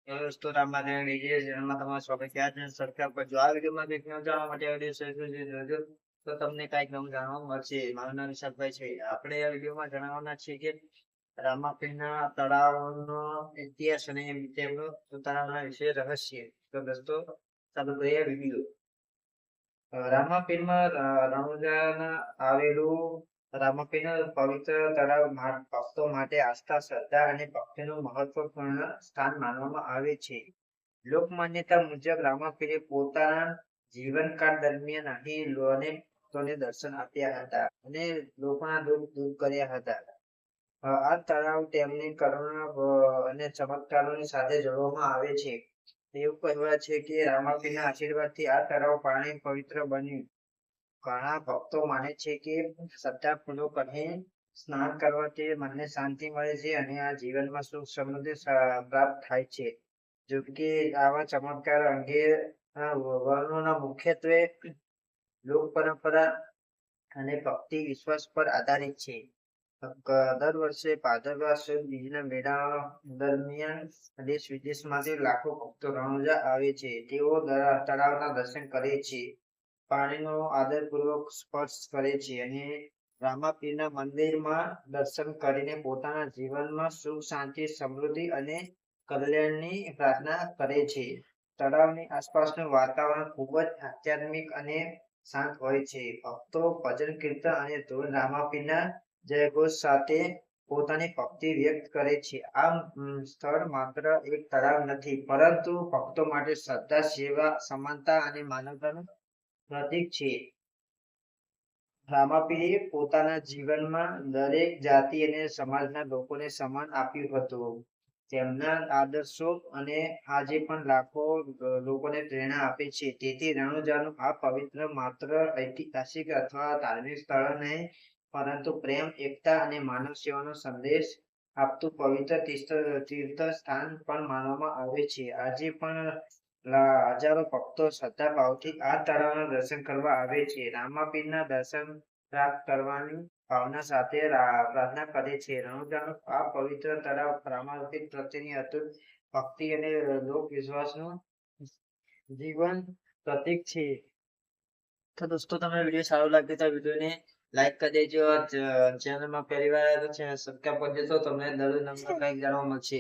દોસ્તો રામાયણ વિજય ચેનલમાં તમારું સ્વાગત છે. આજના સરકાર પર જો આ વિડીયોમાં કંઈક નવું જાણવા માટે વિડીયો શેર કરજો જોજો તો તમને કંઈક નવું જાણવા મળશે. મારું નામ વિશાલભાઈ છે. આપણે આ વિડીયોમાં જણાવવાના છીએ કે રામાપીરના તળાવનો ઇતિહાસ અને તેમનું તળાવના વિશે રહસ્ય. તો દોસ્તો ચાલુ કરીએ વિડીયો. રામાપીરમાં રણુજાના આવેલું રામાપીર પવિત્ર તળાવ ભક્તો માટે આસ્થા, શ્રદ્ધા અને ભક્તિનું મહત્વપૂર્ણ સ્થાન માનવામાં આવે છે. લોકમાન્યતા મુજબ રામાપીરે પોતાના જીવનકાળ દરમિયાન અહીં ભક્તોને દર્શન આપ્યા હતા અને લોકોના દુઃખ દૂર કર્યા હતા. આ તળાવ તેમની કરુણા અને ચમત્કારોની સાથે જોડવામાં આવે છે. એવું કહેવાય છે કે રામાપીરના આશીર્વાદથી આ તળાવ પાણી પવિત્ર બન્યું. ઘણા ભક્તો માને છે કે શ્રદ્ધાપૂર્વક અહીં સ્નાન કરવાથી મનને શાંતિ મળે છે અને આ જીવનમાં સુખ સમૃદ્ધિ પ્રાપ્ત થાય છે. જો કે આવા ચમત્કાર અંગે વર્ણનોના મુખ્યત્વે લોક પરંપરા અને ભક્તિ વિશ્વાસ પર આધારિત છે. દર વર્ષે ભાદરવા સુદ બીજના મેળા દરમિયાન દેશ વિદેશમાંથી લાખો ભક્તો રણુજા આવે છે. તેઓ તળાવના દર્શન કરે છે, પાણીનો આદરપૂર્વક સ્પર્શ કરે છે અને રામાપીરના મંદિરમાં દર્શન કરીને પોતાના જીવનમાં સુખ, શાંતિ, સમૃદ્ધિ અને કલ્યાણની પ્રાર્થના કરે છે. તળાવની આસપાસનું વાતાવરણ ખૂબ જ આધ્યાત્મિક અને શાંત હોય છે. ભક્તો ભજન, કીર્તન અને ધૂન રામાપીરના જયઘોષ સાથે પોતાની ભક્તિ વ્યક્ત કરે છે. આ સ્થળ માત્ર એક તળાવ નથી, પરંતુ ભક્તો માટે શ્રદ્ધા, સેવા, સમાનતા અને માનવતાનું પ્રતીક છે. રામાપીરે પોતાના જીવનમાં દરેક જાતિ અને સમાજના લોકોને સન્માન આપ્યું હતું. તેમના આદર્શો અને આજે પણ લાખો લોકોને પ્રેરણા આપે છે. તેથી રણુજાનું આ પવિત્ર માત્ર ઐતિહાસિક અથવા ધાર્મિક સ્થળ નહીં, પરંતુ પ્રેમ, એકતા અને માનવ સેવાનો સંદેશ આપતું પવિત્ર તીર્થ સ્થાન પણ માનવામાં આવે છે. આજે પણ હજારો ભક્તો શ્રદ્ધાભાવથી આ તળાવના દર્શન કરવા આવે છે. રામાપીરના દર્શન પ્રાપ્ત કરવાની ભાવના સાથે પ્રાર્થના કરે છે. રણુજાનું આ પવિત્ર તળાવ રામાપીર પ્રત્યેની અતૂટ ભક્તિ અને લોકવિશ્વાસનું જીવન પ્રતીક છે. તો દોસ્તો તમને વિડીયો સારો લાગે તો વિડીયોને લાઈક કરી દેજો. ચેનલમાં પહેલી વાર ચેનલ સબસ્ક્રાઇબ કરી દેજો. તમને દરરોજ નવું કંઈક જાણવા મળશે.